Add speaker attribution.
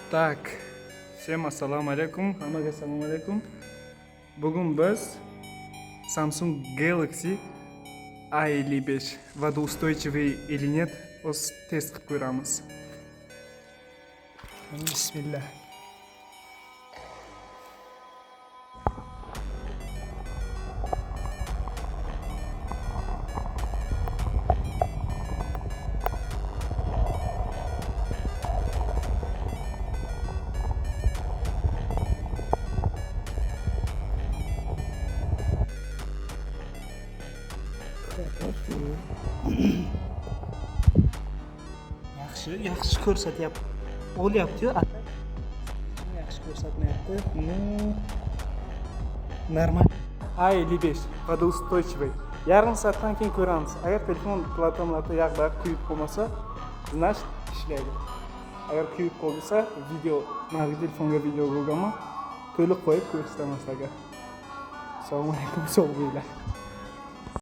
Speaker 1: Так, всем ассаламу алейкум, hammaga assalomu alaykum. Bugun biz Samsung Galaxy A55 водоустойчивый или нет, o'z test qilib ko'ramiz. Bismillah.
Speaker 2: yaxshi ko'rsatyapti. Olyapti-yu, yaxshi ko'rsatmayapti. Normal.
Speaker 1: A55 водоустойчивый. Yarim soatdan keyin ko'ramiz. Agar telefon platomlarda yaqlar kuyib qolmasa, значит ishlaydi. Agar kuyib qolsa, video, mana telefonga video bo'lganmi, to'liq qo'yib ko'rsataman sizlarga. Assalomu alaykum, sog' bo'linglar.